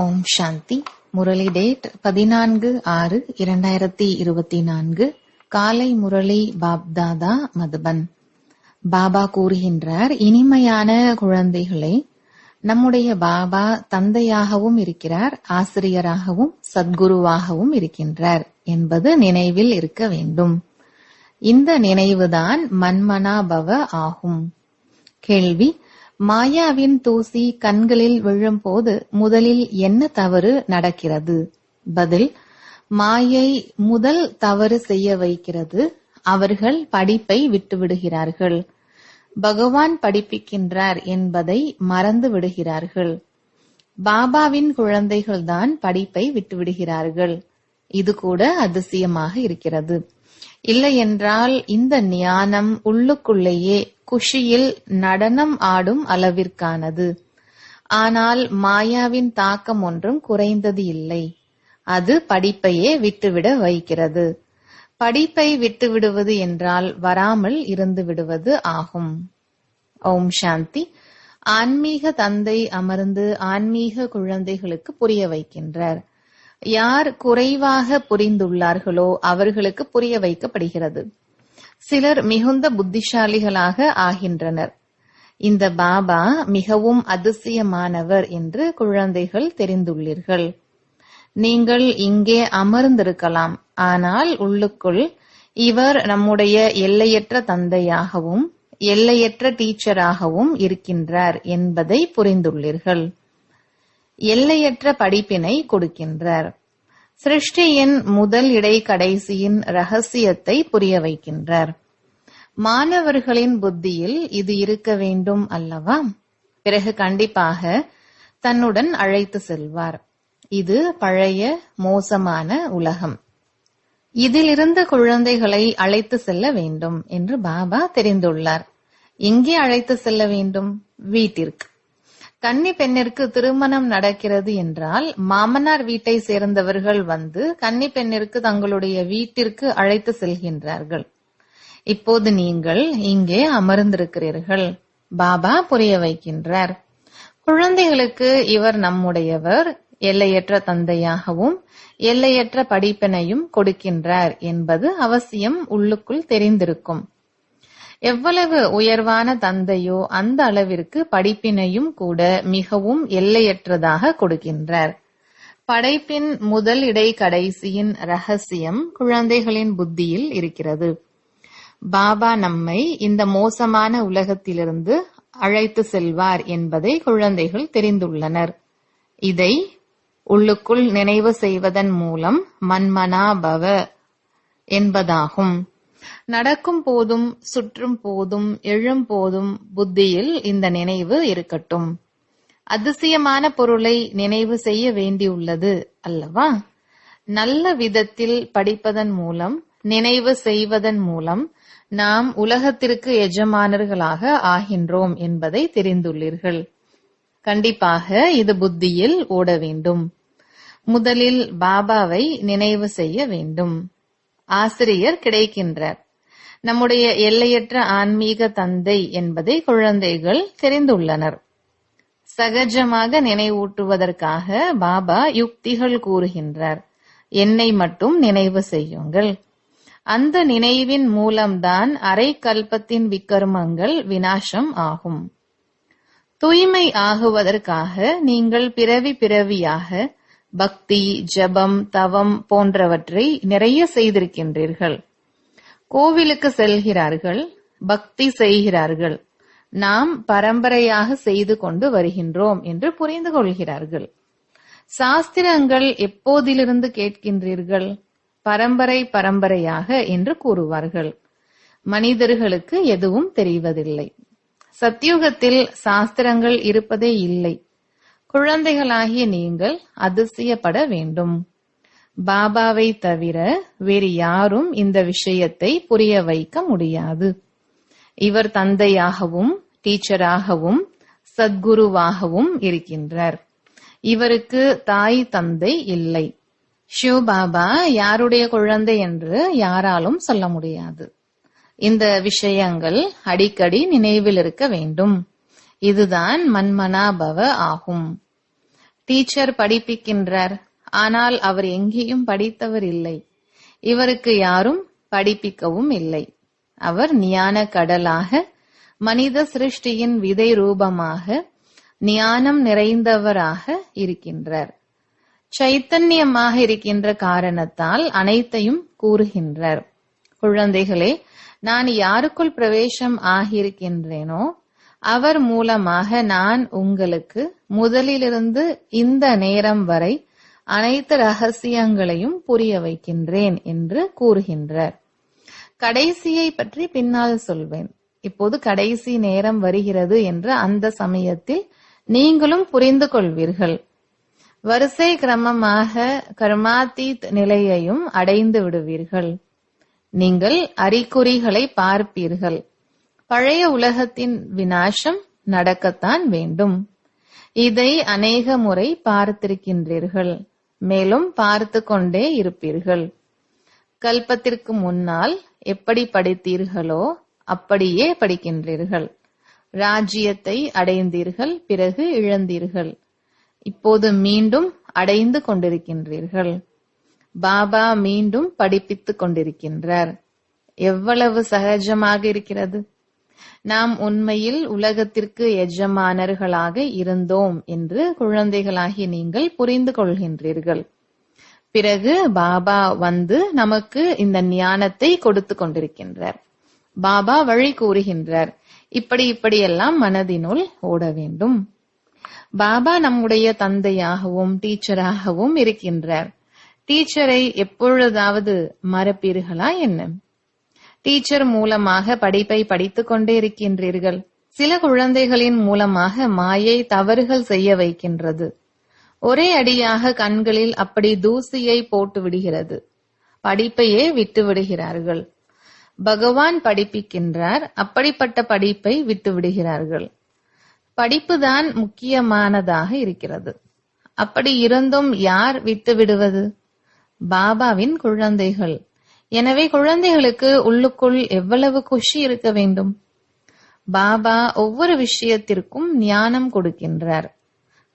ஓம் சாந்தி. Murali date 14/6/2024. காலை முரளி பாப்தாதா மதுபன். பாபா கூறுகின்றார், இனிமையான குழந்தைகளே, நம்முடைய பாபா தந்தையாகவும் இருக்கிறார், ஆசிரியராகவும் சத்குருவாகவும் இருக்கின்றார் என்பது நினைவில் இருக்க வேண்டும். இந்த நினைவுதான் மன்மனா பவ ஆகும். கேள்வி: மாயாவின் தூசி கண்களில் விழும்போது முதலில் என்ன தவறு நடக்கிறது? பதில்: மாயை முதல் தவறு செய்ய வைக்கிறது. அவர்கள் படிப்பை விட்டுவிடுகிறார்கள். பகவான் படிப்பிக்கின்றார் என்பதை மறந்து விடுகிறார்கள். பாபாவின் குழந்தைகள்தான் படிப்பை விட்டுவிடுகிறார்கள். இது கூட அதிசயமாக இருக்கிறது. இல்லையென்றால் இந்த ஞானம் உள்ளுக்குள்ளேயே குஷியில் நடனம் ஆடும் அளவிற்கானது. ஆனால் மாயாவின் தாக்கம் ஒன்றும் குறைந்தது இல்லை. அது படிப்பையே விட்டுவிட வைக்கிறது. படிப்பை விட்டுவிடுவது என்றால் வராமல் இருந்து விடுவது ஆகும். ஓம் சாந்தி. ஆன்மீக தந்தை அமர்ந்து ஆன்மீக குழந்தைகளுக்கு புரிய வைக்கின்றார். யார் குறைவாக புரிந்துள்ளார்களோ அவர்களுக்கு புரிய வைக்கப்படுகிறது. சிலர் மிகுந்த புத்திசாலிகளாக ஆகின்றனர். இந்த பாபா மிகவும் அதிசயமானவர் என்று குழந்தைகள் தெரிந்துள்ளீர்கள். நீங்கள் இங்கே அமர்ந்திருக்கலாம், ஆனால் உள்ளுக்குள் இவர் நம்முடைய எல்லையற்ற தந்தையாகவும் எல்லையற்ற டீச்சராகவும் இருக்கின்றார் என்பதை புரிந்துள்ளீர்கள். எல்லையற்ற படிப்பினை கொடுக்கின்றார். சிருஷ்டியின் முதல் இடை கடைசியின் ரகசியத்தை புரிய வைக்கின்றார். மாணவர்களின் புத்தியில் இது இருக்க வேண்டும் அல்லவா? பிறகு கண்டிப்பாக தன்னுடன் அழைத்து செல்வார். இது பழைய மோசமான உலகம். இதிலிருந்து குழந்தைகளை அழைத்து செல்ல வேண்டும் என்று பாபா தெரிந்துள்ளார். எங்கே அழைத்து செல்ல வேண்டும்? வீட்டிற்கு. கன்னி பெண்ணிற்கு திருமணம் நடக்கிறது என்றால் மாமனார் வீட்டை சேர்ந்தவர்கள் வந்து கன்னி பெண்ணிற்கு தங்களுடைய வீட்டிற்கு அழைத்து செல்கின்றார்கள். இப்போது நீங்கள் இங்கே அமர்ந்திருக்கிறீர்கள். பாபா புரிய வைக்கின்றார். குழந்தைகளுக்கு இவர் நம்முடையவர், எல்லையற்ற தந்தையாகவும் எல்லையற்ற படிப்பினையும் கொடுக்கின்றார் என்பது அவசியம் உள்ளுக்குள் தெரிந்திருக்கும். எவ்வளவு உயர்வான தந்தையோ அந்த அளவிற்கு படிப்பினையும் கூட மிகவும் எல்லையற்றதாக கொடுக்கின்றார். படைப்பின் முதல் இடை கடைசியின் ரகசியம் குழந்தைகளின் புத்தியில் இருக்கிறது. பாபா நம்மை இந்த மோசமான உலகத்திலிருந்து அழைத்து செல்வார் என்பதை குழந்தைகள் தெரிந்துள்ளனர். இதை உள்ளுக்குள் நினைவு செய்வதன் மூலம் மன்மனா பவ என்பதாகும். நடக்கும் போதும் சுற்றும் போதும் எழும் போதும் புத்தியில் இந்த நினைவு இருக்கட்டும். அதிசயமான பொருளை நினைவு செய்ய வேண்டியுள்ளது அல்லவா? நல்ல விதத்தில் படிப்பதன் மூலம், நினைவு செய்வதன் மூலம் நாம் உலகத்திற்கு எஜமானர்களாக ஆகின்றோம் என்பதை தெரிந்துள்ளீர்கள். கண்டிப்பாக இது புத்தியில் ஓட வேண்டும். முதலில் பாபாவை நினைவு செய்ய வேண்டும். ஆசிரியர் கிடைக்கின்றார். நம்முடைய எல்லையற்ற ஆன்மீக தந்தை என்பதை குழந்தைகள் தெரிந்துள்ளனர். சகஜமாக நினைவூட்டுவதற்காக பாபா யுக்திகள் கூறுகின்றார். என்னை மட்டும் நினைவு செய்யுங்கள். அந்த நினைவின் மூலம்தான் அரை கல்பத்தின் விக்கர்மங்கள் வினாசம் ஆகும். தூய்மை ஆகுவதற்காக நீங்கள் பிறவி பிறவியாக பக்தி, ஜபம், தவம் போன்றவற்றை நிறைய செய்திருக்கின்றீர்கள். கோவிலுக்கு செல்கிறார்கள், பக்தி செய்கிறார்கள். நாம் பரம்பரையாக செய்து கொண்டு வருகின்றோம் என்று புரிந்து கொள்கிறார்கள். சாஸ்திரங்கள் எப்போதிலிருந்து கேட்கின்றீர்கள்? பரம்பரை பரம்பரையாக என்று கூறுவார்கள். மனிதர்களுக்கு எதுவும் தெரிவதில்லை. சத்யுகத்தில் சாஸ்திரங்கள் இருப்பதே இல்லை. குழந்தைகளாகிய நீங்கள் அதிசயப்பட வேண்டும். பாபாவை தவிர வேறு யாரும் இந்த விஷயத்தை புரிய வைக்க முடியாது. இவர் தந்தையாகவும் டீச்சராகவும் சத்குருவாகவும் இருக்கின்றார். இவருக்கு தாய் தந்தை இல்லை. ஷிவ் பாபா யாருடைய குழந்தை என்று யாராலும் சொல்ல முடியாது. இந்த விஷயங்கள் அடிக்கடி நினைவில் இருக்க வேண்டும். இதுதான் மன்மனா பவ ஆகும். டீச்சர் படிப்பிக்கின்றார், ஆனால் அவர் எங்கேயும் படித்தவர் இல்லை. இவருக்கு யாரும் படிப்பிக்கவும் இல்லை. அவர் ஞான கடலாக, மனித சிருஷ்டியின் விதை ரூபமாக, ஞானம் நிறைந்தவராக இருக்கின்றார். சைத்தன்யமாக இருக்கின்ற காரணத்தால் அனைத்தையும் கூறுகின்றார். குழந்தைகளே, நான் யாருக்குள் பிரவேசம் ஆகியிருக்கின்றேனோ அவர் மூலமாக நான் உங்களுக்கு முதலிலிருந்து இந்த நேரம் வரை அனைத்து ரகசியங்களையும் புரிய வைக்கின்றேன் என்று கூறுகின்றார். கடைசியை பற்றி பின்னால் சொல்வேன். இப்போது கடைசி நேரம் வருகிறது என்று அந்த சமயத்தில் நீங்களும் புரிந்து கொள்வீர்கள். வரிசை கிரமமாக கர்மாதீத் நிலையையும் அடைந்து விடுவீர்கள். நீங்கள் அறிகுறிகளை பார்ப்பீர்கள். பழைய உலகத்தின் விநாசம் நடக்கத்தான் வேண்டும். இதை அநேக முறை பார்த்திருக்கின்றீர்கள், மேலும் பார்த்து கொண்டே இருப்பீர்கள். கல்பத்திற்கு முன்னால் எப்படி படித்தீர்களோ அப்படியே படிக்கின்றீர்கள். ராஜ்யத்தை அடைந்தீர்கள், பிறகு இழந்தீர்கள். இப்போது மீண்டும் அடைந்து கொண்டிருக்கின்றீர்கள். பாபா மீண்டும் படிப்பித்துக் கொண்டிருக்கின்றார். எவ்வளவு சகஜமாக இருக்கிறது! நாம் உண்மையில் உலகத்திற்கு எஜமானர்களாக இருந்தோம் என்று குழந்தைகளாகி நீங்கள் புரிந்து கொள்கின்றீர்கள். பிறகு பாபா வந்து நமக்கு இந்த ஞானத்தை கொடுத்து கொண்டிருக்கின்றார். பாபா வழி கூறுகின்றார். இப்படியெல்லாம் மனதினுள் ஓட வேண்டும். பாபா நம்முடைய தந்தையாகவும் டீச்சராகவும் இருக்கின்றார். டீச்சரை எப்பொழுதாவது மறப்பீர்களா என்ன? டீச்சர் மூலமாக படிப்பை படித்துக் கொண்டே இருக்கின்றீர்கள். சில குழந்தைகளின் மூலமாக மாயை தவறுகள் செய்ய வைக்கின்றது. ஒரே அடியாக கண்களில் அப்படி தூசியை போட்டு விடுகிறது. படிப்பையே விட்டு விடுகிறார்கள். பகவான் படிப்பிக்கின்றார், அப்படிப்பட்ட படிப்பை விட்டு விடுகிறார்கள். படிப்புதான் முக்கியமானதாக இருக்கிறது. அப்படி இருந்தும் யார் விட்டு விடுவது? பாபாவின் குழந்தைகள். எனவே குழந்தைகளுக்கு உள்ளுக்குள் எவ்வளவு குஷி இருக்க வேண்டும். பாபா ஒவ்வொரு விஷயத்திற்கும் ஞானம் கொடுக்கின்றார்.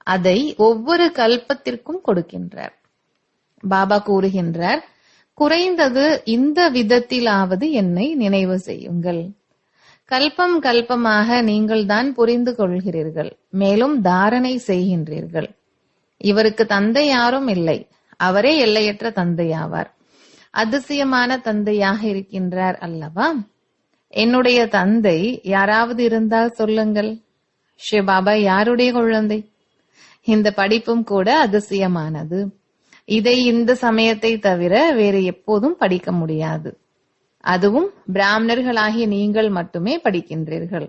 அதை ஒவ்வொரு கல்பத்திற்கும் கொடுக்கின்றார். பாபா கூறுகின்றார், குறைந்தது இந்த விதத்திலாவது என்னை நினைவு செய்யுங்கள். கல்பம் கல்பமாக நீங்கள் தான் புரிந்து கொள்கிறீர்கள், மேலும் தாரணை செய்கின்றீர்கள். இவருக்கு தந்தை யாரும் இல்லை, அவரே எல்லையற்ற தந்தையாவார். அதிசயமான தந்தையாக இருக்கின்றார் அல்லவா? என்னுடைய தந்தை யாராவது இருந்தால் சொல்லுங்கள். சிவபாபா யாருடைய குழந்தை? இந்த படிப்பும் கூட அதிசயமானது. இதை இந்த சமயத்தை தவிர வேறு எப்போதும் படிக்க முடியாது. அதுவும் பிராமணர்களாகிய நீங்கள் மட்டுமே படிக்கின்றீர்கள்.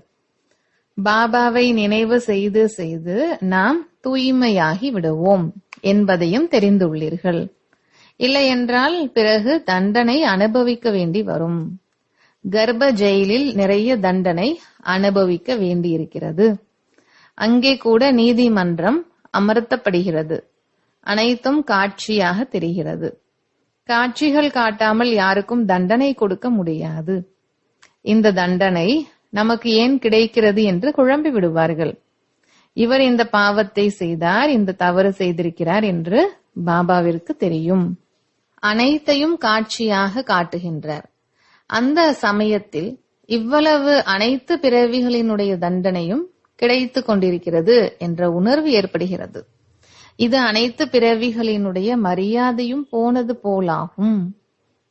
பாபாவை நினைவு செய்து செய்து நாம் தூய்மையாகி விடுவோம் என்பதையும் தெரிந்துள்ளீர்கள். இல்லையென்றால் பிறகு தண்டனை அனுபவிக்க வேண்டி வரும். கர்ப்ப ஜெயிலில் நிறைய தண்டனை அனுபவிக்க வேண்டியிருக்கிறது. அங்கே கூட நீதிமன்றம் அமர்த்தப்படுகிறது. அனைத்தும் காட்சியாக தெரிகிறது. காட்சிகள் காட்டாமல் யாருக்கும் தண்டனை கொடுக்க முடியாது. இந்த தண்டனை நமக்கு ஏன் கிடைக்கிறது என்று குழம்பி விடுவார்கள். இவர் இந்த பாவத்தை செய்தார், இந்த தவறு செய்திருக்கிறார் என்று பாபாவிற்கு தெரியும். அனைத்தையும் காட்சியாக காட்டுகின்றார். அந்த சமயத்தில் இவ்வளவு அனைத்து பிறவிகளினுடைய தண்டனையும் கிடைத்து கொண்டிருக்கிறது என்ற உணர்வு ஏற்படுகிறது. இது அனைத்து பிறவிகளினுடைய மரியாதையும் போனது போலாகும்.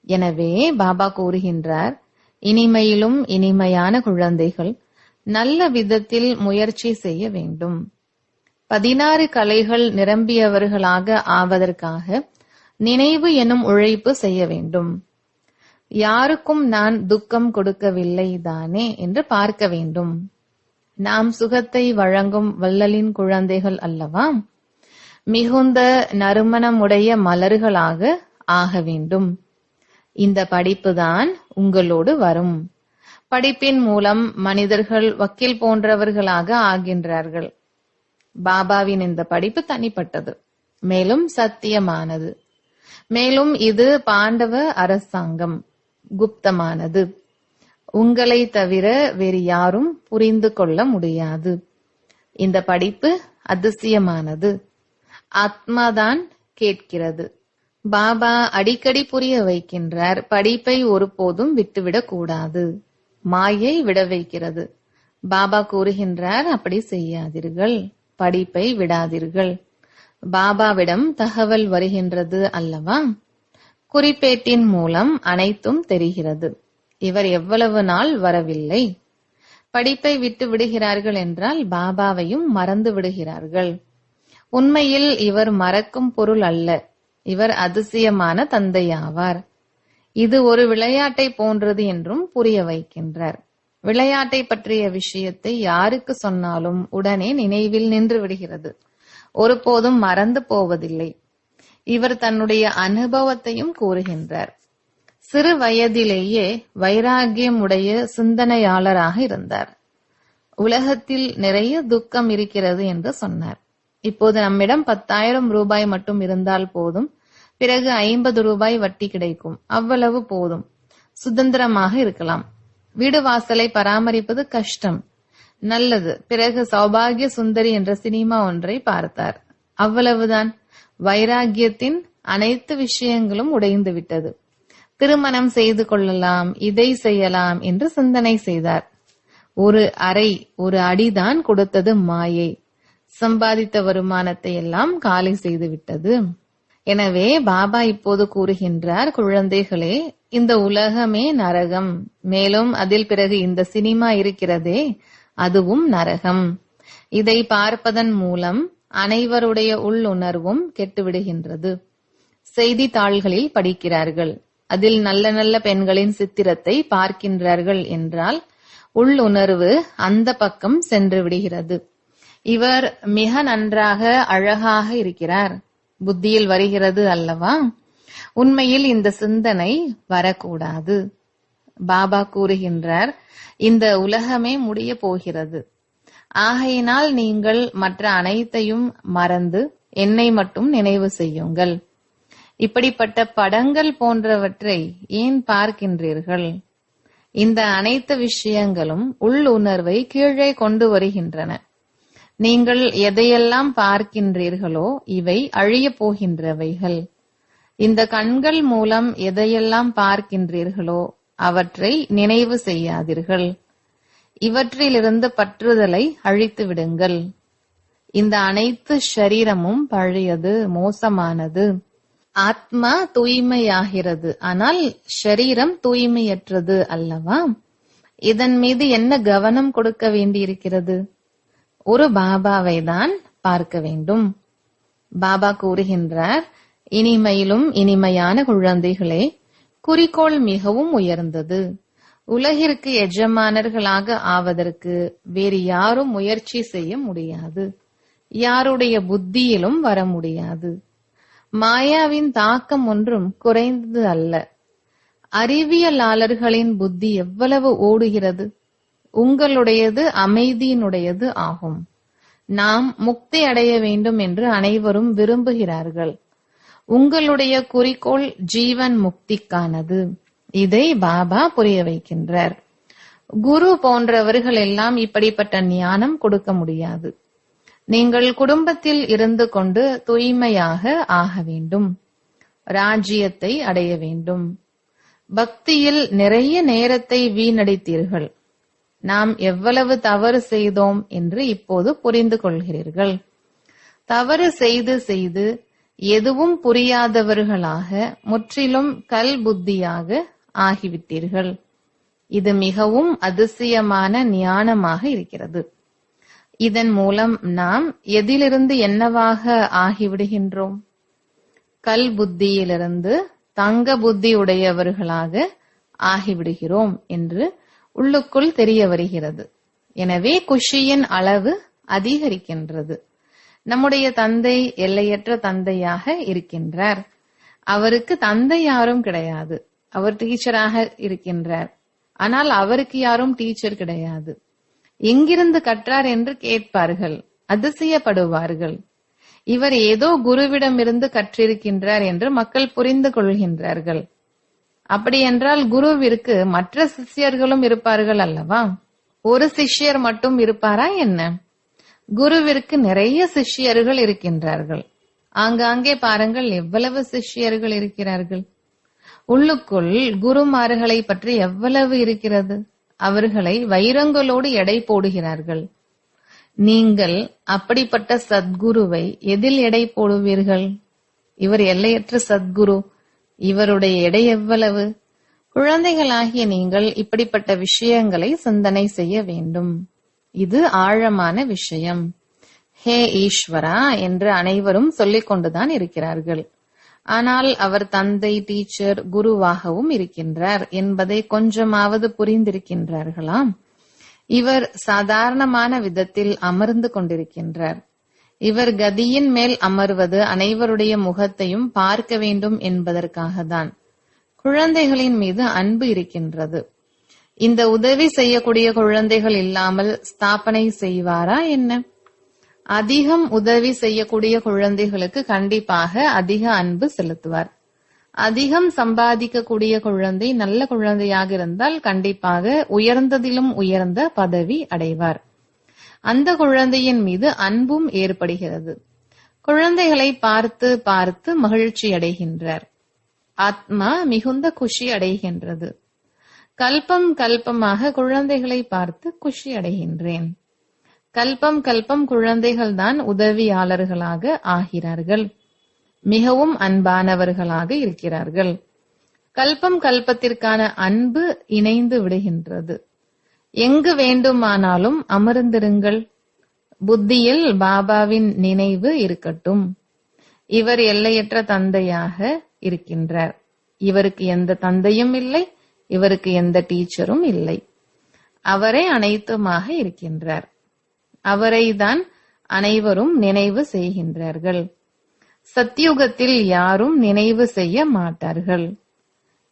எனவே பாபா கூறுகின்றார், இனிமையிலும் இனிமையான குழந்தைகள் நல்ல விதத்தில் முயற்சி செய்ய வேண்டும். 16 கலைகள் நிரம்பியவர்களாக ஆவதற்காக நினைவு எனும் உழைப்பு செய்ய வேண்டும். யாருக்கும் நான் துக்கம் கொடுக்கவில்லை தானே என்று பார்க்க வேண்டும். நாம் சுகத்தை வழங்கும் வள்ளலின் குழந்தைகள் அல்லவா? மிகுந்த நறுமணமுடைய மலர்களாக ஆக வேண்டும். இந்த படிப்புதான் உங்களோடு வரும். படிப்பின் மூலம் மனிதர்கள் வக்கீல் போன்றவர்களாக ஆகின்றார்கள். பாபாவின் இந்த படிப்பு தனிப்பட்டது, மேலும் சத்தியமானது. மேலும் இது பாண்டவ அரசாங்கம், குப்தமானது. உங்களை தவிர வேறு யாரும் புரிந்து கொள்ள முடியாது. இந்த படிப்பு அதிசயமானது. ஆத்மாதான் கேட்கிறது. பாபா அடிக்கடி புரிய வைக்கின்றார், படிப்பை ஒருபோதும் விட்டுவிடக் கூடாது. மாயை விட வைக்கிறது. பாபா கூறுகின்றார், அப்படி செய்யாதீர்கள், படிப்பை விடாதீர்கள். பாபாவிடம் தகவல் வருகின்றது அல்லவா? குறிப்பேட்டின் மூலம் அனைத்தும் தெரிகிறது. இவர் எவ்வளவு நாள் வரவில்லை. படிப்பை விட்டு விடுகிறார்கள் என்றால் பாபாவையும் மறந்து விடுகிறார்கள். உண்மையில் இவர் மறக்கும் பொருள் அல்ல. இவர் அதிசயமான தந்தையாவார். இது ஒரு விளையாட்டை போன்றது என்றும் புரிய வைக்கின்றார். விளையாட்டை பற்றிய விஷயத்தை யாருக்கு சொன்னாலும் உடனே நினைவில் நின்று விடுகிறது. ஒருபோதும் மறந்து போவதில்லை. இவர் தன்னுடைய அனுபவத்தையும் கூறுகின்றார். சிறு வயதிலேயே வைராகியமுடைய சிந்தனையாளராக இருந்தார். உலகத்தில் நிறைய துக்கம் இருக்கிறது என்று சொன்னார். இப்போது நம்மிடம் 10,000 ரூபாய் மட்டும் இருந்தால் போதும். பிறகு 50 ரூபாய் வட்டி கிடைக்கும். அவ்வளவு போதும். சுதந்திரமாக இருக்கலாம். வீடு வாசலை பராமரிப்பது கஷ்டம். நல்லது. பிறகு சௌபாகிய சுந்தரி என்ற சினிமா ஒன்றை பார்த்தார். அவ்வளவுதான். வைராகியத்தின் அனைத்து விஷயங்களும் உடைந்து விட்டது. திருமணம் செய்து கொள்ளலாம், இதை செய்யலாம் என்று சிந்தனை செய்தார். ஒரு அடிதான் கொடுத்தது மாயை. சம்பாதித்த வருமானத்தை எல்லாம் காலி செய்து விட்டது. எனவே பாபா இப்போது கூறுகின்றார், குழந்தைகளே, இந்த உலகமே நரகம். மேலும் அதில் பிறகு இந்த சினிமா இருக்கிறதே, அதுவும் நரகம். இதை பார்ப்பதன் மூலம் அனைவருடைய உள்ளுணர்வும் கெட்டுவிடுகின்றது. செய்தித்தாள்களில் படிக்கிறார்கள். அதில் நல்ல நல்ல பெண்களின் சித்திரத்தை பார்க்கின்றார்கள் என்றால் உள்ளுணர்வு அந்த பக்கம் சென்று விடுகிறது. இவர் மிக நன்றாக அழகாக இருக்கிறார், புத்தியில் வருகிறது அல்லவா? உண்மையில் இந்த சிந்தனை வரக்கூடாது. பாபா கூறுகின்றார், இந்த உலகமே முடிய போகிறது. ஆகையினால் நீங்கள் மற்ற அனைத்தையும் மறந்து என்னை மட்டும் நினைவு செய்யுங்கள். இப்படிப்பட்ட படங்கள் போன்றவற்றை ஏன் பார்க்கின்றீர்கள்? இந்த அனைத்து விஷயங்களும் உள்ளுணர்வை கீழே கொண்டு வருகின்றன. நீங்கள் எதையெல்லாம் பார்க்கின்றீர்களோ இவை அழிய போகின்றவைகள். இந்த கண்கள் மூலம் எதையெல்லாம் பார்க்கின்றீர்களோ அவற்றை நினைவு செய்யாதீர்கள். இவற்றிலிருந்து பற்றுதலை அழித்து விடுங்கள். இந்த அனைத்து ஷரீரமும் பழையது, மோசமானது. ஆத்மா தூய்மையாகிறது, ஆனால் ஷரீரம் தூய்மையற்றது அல்லவா? இதன் மீது என்ன கவனம் கொடுக்க வேண்டியிருக்கிறது? ஒரு பாபாவை தான் பார்க்க வேண்டும். பாபா கூறுகின்றார், இனிமையிலும் இனிமையான குழந்தைகளே, குறிக்கோள் மிகவும் உயர்ந்தது. உலகிற்கு எஜமானர்களாக ஆவதற்கு வேறு யாரும் முயற்சி செய்ய முடியாது. யாருடைய புத்தியிலும் வர முடியாது. மாயாவின் தாக்கம் ஒன்றும் குறைந்தது அல்ல. அறிவியலாளர்களின் புத்தி எவ்வளவு ஓடுகிறது. உங்களுடையது அமைதியினுடையது ஆகும். நாம் முக்தி அடைய வேண்டும் என்று அனைவரும் விரும்புகிறார்கள். உங்களுடைய குறிக்கோள் ஜீவன் முக்திக்கானது. இதை பாபா புரிய வைக்கின்றார். குரு போன்றவர்கள் எல்லாம் இப்படிப்பட்ட ஞானம் கொடுக்க முடியாது. நீங்கள் குடும்பத்தில் இருந்து கொண்டு தூய்மையாக ஆக வேண்டும். ராஜ்யத்தை அடைய வேண்டும். பக்தியில் நிறைய நேரத்தை வீணடித்தீர்கள். நாம் எவ்வளவு தவறு செய்தோம் என்று இப்போது புரிந்து கொள்கிறீர்கள். தவறு செய்து செய்து எதுவும் புரியாதவர்களாக முற்றிலும் கல் புத்தியாக ஆகிவிட்டீர்கள். இது மிகவும் அதிசயமான ஞானமாக இருக்கிறது. இதன் மூலம் நாம் எதிலிருந்து என்னவாக ஆகிவிடுகின்றோம்? கல் புத்தியிலிருந்து தங்க புத்தி உடையவர்களாக ஆகிவிடுகிறோம் என்று உள்ளுக்குள் தெரிய வருகிறது. எனவே குஷியின் அளவு அதிகரிக்கின்றது. நம்முடைய தந்தை எல்லையற்ற தந்தையாக இருக்கின்றார். அவருக்கு தந்தை யாரும் கிடையாது. அவர் டீச்சராக இருக்கின்றார். ஆனால் அவருக்கு யாரும் டீச்சர் கிடையாது. எங்கிருந்து கற்றார் என்று கேட்பார்கள், அதிசயப்படுவார்கள். இவர் ஏதோ குருவிடமிருந்து கற்றிருக்கின்றார் என்று மக்கள் புரிந்து கொள்கின்றார்கள். அப்படி என்றால் குருவிற்கு மற்ற சிஷ்யர்களும் இருப்பார்கள் அல்லவா? ஒரு சிஷ்யர் மட்டும் இருப்பாரா என்ன? குருவிற்கு நிறைய சிஷ்யர்கள் இருக்கின்றார்கள். ஆங்காங்கே பாருங்கள் எவ்வளவு சிஷ்யர்கள் இருக்கிறார்கள். உள்ளுக்குள் குருமார்களை பற்றி எவ்வளவு இருக்கிறது. அவர்களை வைரங்களோடு எடை போடுகிறார்கள். நீங்கள் அப்படிப்பட்ட சத்குருவை எதில் எடை போடுவீர்கள்? இவர் எல்லையற்ற சத்குரு. இவருடைய எடை எவ்வளவு? குழந்தைகளாகிய நீங்கள் இப்படிப்பட்ட விஷயங்களை சிந்தனை செய்ய வேண்டும். இது ஆழமான விஷயம். ஹே ஈஸ்வரா என்று அனைவரும் சொல்லிக் கொண்டுதான் இருக்கிறார்கள். ஆனால் அவர் தந்தை, டீச்சர், குருவாகவும் இருக்கின்றார் என்பதை கொஞ்சமாவது புரிந்திருக்கின்றார்களா? இவர் சாதாரணமான விதத்தில் அமர்ந்து கொண்டிருக்கின்றார். இவர் கதியின் மேல் அமர்வது அனைவருடைய முகத்தையும் பார்க்க வேண்டும் என்பதற்காக தான். குழந்தைகளின் மீது அன்பு இருக்கின்றது. இந்த உதவி செய்யக்கூடிய குழந்தைகள் இல்லாமல் ஸ்தாபனை செய்வாரா என்ன? அதிகம் உதவி செய்யக்கூடிய குழந்தைகளுக்கு கண்டிப்பாக அதிக அன்பு செலுத்துவார். அதிகம் சம்பாதிக்கக்கூடிய குழந்தை நல்ல குழந்தையாக இருந்தால் கண்டிப்பாக உயர்ந்ததிலும் உயர்ந்த பதவி அடைவார். அந்த குழந்தையின் மீது அன்பும் ஏற்படுகிறது. குழந்தைகளை பார்த்து பார்த்து மகிழ்ச்சி அடைகின்றார். ஆத்மா மிகுந்த குஷி அடைகின்றது. கல்பம் கல்பமாக குழந்தைகளை பார்த்து குஷி அடைகின்றேன். கல்பம் கல்பம் குழந்தைகள் தான் உதவியாளர்களாக ஆகிறார்கள். மிகவும் அன்பானவர்களாக இருக்கிறார்கள். கல்பம் கல்பத்திற்கான அன்பு இணைந்து விடுகின்றது. எங்கு வேண்டுமானாலும் அமர்ந்திருங்கள். புத்தியில் பாபாவின் நினைவு இருக்கட்டும். இவர் எல்லையற்ற தந்தையாக இருக்கின்றார். இவருக்கு எந்த தந்தையும் இல்லை, இவருக்கு எந்த டீச்சரும் இல்லை. அவரே அனைத்துமாக இருக்கின்றார். அவரை தான் அனைவரும் நினைவு செய்கின்றார்கள். சத்யுகத்தில் யாரும் நினைவு செய்ய மாட்டார்கள்.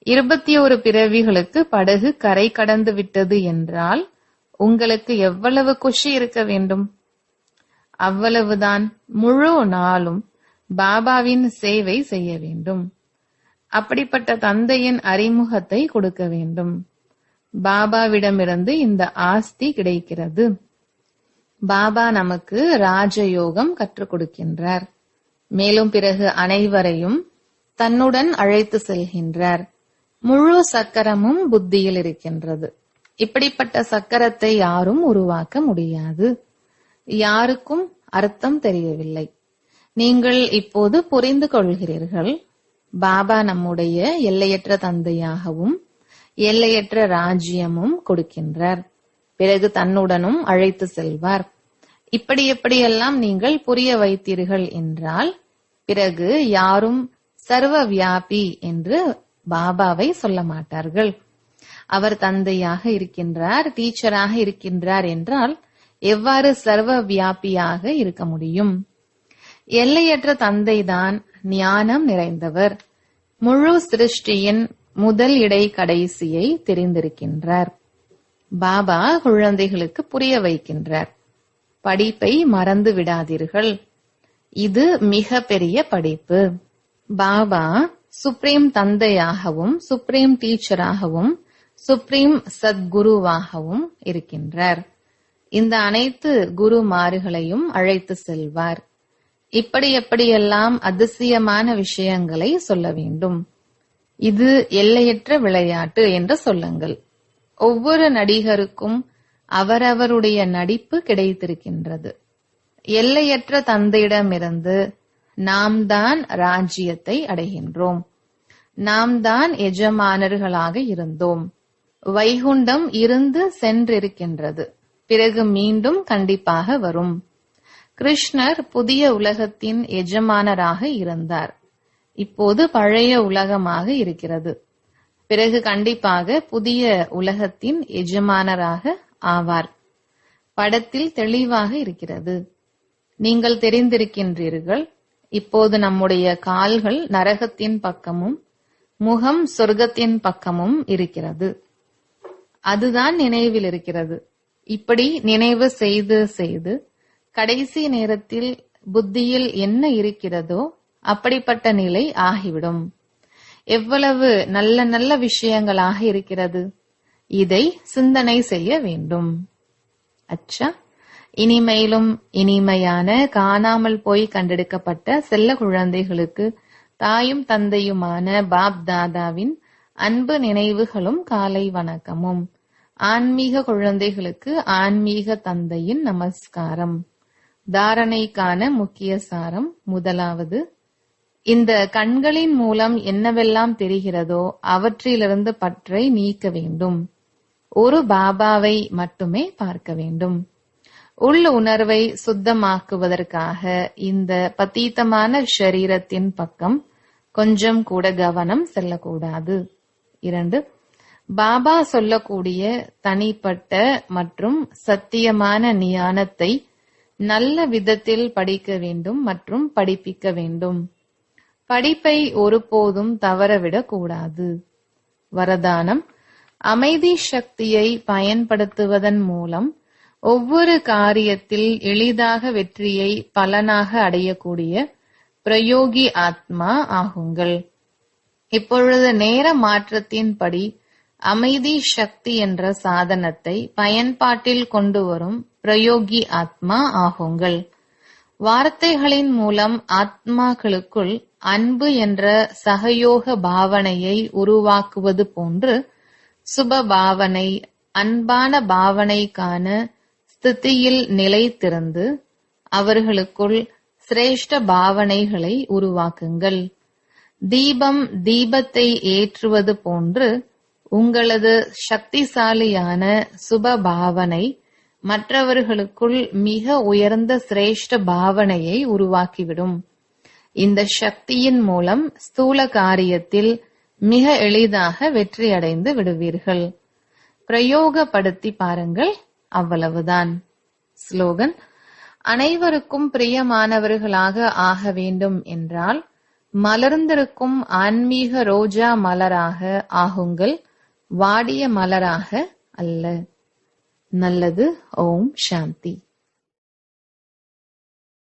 21 பிறவிகளுக்கு படகு கரை கடந்து விட்டது என்றால் உங்களுக்கு எவ்வளவு குஷி இருக்க வேண்டும்? அவ்வளவுதான். முழு நாளும் பாபாவின் சேவை செய்ய வேண்டும். அப்படிப்பட்ட தந்தையின் அறிமுகத்தை கொடுக்க வேண்டும். பாபாவிடமிருந்து இந்த ஆஸ்தி கிடைக்கிறது. பாபா நமக்கு ராஜயோகம் கற்றுக் கொடுக்கின்றார். மேலும் பிறகு அனைவரையும் தன்னுடன் அழைத்து செல்கின்றார். முழு சக்கரமும் புத்தியில் இருக்கின்றது. இப்படிப்பட்ட சக்கரத்தை யாரும் உருவாக்க முடியாது. யாருக்கும் அர்த்தம் தெரியவில்லை. நீங்கள் இப்போது புரிந்து கொள்கிறீர்கள். பாபா நம்முடைய எல்லையற்ற தந்தையாகவும் எல்லையற்ற ராஜ்யமும் கொடுக்கின்றார். பிறகு தன்னுடனும் அழைத்து செல்வார். இப்படி எப்படியெல்லாம் நீங்கள் புரிய வைத்தீர்கள் என்றால் பிறகு யாரும் சர்வ வியாபி என்று பாபாவை சொல்ல மாட்டார்கள். அவர் தந்தையாக இருக்கின்றார், டீச்சராக இருக்கின்றார் என்றால் எவ்வாறு சர்வ வியாபியாக இருக்க முடியும்? எல்லையற்ற தந்தைதான் ஞானம் நிறைந்தவர். முழு சிருஷ்டியின் முதல் இடை கடைசியை தெரிந்திருக்கின்றார். பாபா குழந்தைகளுக்கு புரிய வைக்கின்றார். படிப்பை மறந்து விடாதீர்கள். இது மிக பெரிய படிப்பு. பாபா சுப்ரீம் தந்தையாகவும் சுப்ரீம் டீச்சராகவும் சுப்ரீம் சத்குருவாகவும் இருக்கின்றார். இந்த அனைத்து குருமார்களையும் அழைத்து செல்வார். இப்படி எப்படியெல்லாம் அதிசயமான விஷயங்களை சொல்ல வேண்டும். இது எல்லையற்ற விளையாட்டு என்று சொல்லுங்கள். ஒவ்வொரு நடிகருக்கும் அவரவருடைய நடிப்பு கிடைத்திருக்கின்றது. எல்லையற்ற தந்தையிடமிருந்து நாம் தான் ராஜ்யத்தை அடைகின்றோம். நாம் தான் எஜமானர்களாக இருந்தோம். வைகுண்டம் இருந்து சென்றிருக்கின்றது. பிறகு மீண்டும் கண்டிப்பாக வரும். கிருஷ்ணர் புதிய உலகத்தின் எஜமானராக இருந்தார். இப்போது பழைய உலகமாக இருக்கிறது. பிறகு கண்டிப்பாக புதிய உலகத்தின் எஜமானராக ஆவார். படத்தில் தெளிவாக இருக்கிறது. நீங்கள் தெரிந்திருக்கின்றீர்கள். இப்போது நம்முடைய கால்கள் நரகத்தின் பக்கமும் முகம் சொர்க்கத்தின் பக்கமும் இருக்கிறது. அதுதான் நினைவில் இருக்கிறது. இப்படி நினைவு செய்து செய்து கடைசி நேரத்தில் புத்தியில் என்ன இருக்கிறதோ அப்படிப்பட்ட நிலை ஆகிவிடும். எவ்வளவு நல்ல நல்ல விஷயங்களாக இருக்கிறது. இதை சிந்தனை செய்ய வேண்டும். அச்சா, இனிமையிலும் இனிமையான காணாமல் போய் கண்டெடுக்கப்பட்ட செல்ல குழந்தைகளுக்கு தாயும் தந்தையுமான பாப் தாதாவின் அன்பு நினைவுகளும் காலை வணக்கமும். ஆன்மீக குழந்தைகளுக்கு ஆன்மீக தந்தையின் நமஸ்காரம். தாரணைக்கான முக்கிய சாரம். முதலாவது, இந்த கண்களின் மூலம் என்னவெல்லாம் தெரிகிறதோ அவற்றிலிருந்து பற்றை நீக்க வேண்டும். ஒரு பாபாவை மட்டுமே பார்க்க வேண்டும். உள் உணர்வை சுத்தமாக்குவதற்காக இந்த பதீதமான ஷரீரத்தின் பக்கம் கொஞ்சம் கூட கவனம் செல்லக்கூடாது. 2, பாபா சொல்லக்கூடிய தனிப்பட்ட மற்றும் சத்தியமான ஞானத்தை நல்ல விதத்தில் படிக்க வேண்டும் மற்றும் படிப்பிக்க வேண்டும். படிப்பை ஒருபோதும் தவறவிடக் கூடாது. வரதானம்: அமைதி சக்தியை பயன்படுத்துவதன் மூலம் ஒவ்வொரு காரியத்தில் எளிதாக வெற்றியை பலனாக அடையக்கூடிய பிரயோகி ஆத்மா ஆகுங்கள். இப்பொழுது நேர மாற்றத்தின்படி அமைதி சக்தி என்ற சாதனத்தை பயன்பாட்டில் கொண்டு வரும் பிரயோகி ஆத்மா ஆகுங்கள். வார்த்தைகளின் மூலம் ஆத்மாக்களுக்குள் அன்பு என்ற சகயோக பாவனையை உருவாக்குவது போன்று சுப பாவனை, அன்பான பாவனைக்கான ஸ்திதியில் நிலைத்திருந்து அவர்களுக்குள் சிரேஷ்ட பாவனைகளை உருவாக்குங்கள். தீபம் தீபத்தை ஏற்றுவது போன்று உங்களது சக்திசாலியான சுப பாவனை மற்றவர்களுக்குள் மிக உயர்ந்த சிரேஷ்ட பாவனையை உருவாக்கிவிடும். இந்த சக்தியின் மூலம் ஸ்தூல காரியத்தில் மிக எளிதாக வெற்றியடைந்து விடுவீர்கள். பிரயோகப்படுத்தி பாருங்கள், அவ்வளவுதான். ஸ்லோகன்: அனைவருக்கும் பிரியமானவர்களாக ஆக வேண்டும் என்றால் மலர்ந்திருக்கும் ஆன்மீக ரோஜா மலராக ஆகுங்கள், வாடிய மலராக அல்ல. நல்லது. ஓம் சாந்தி.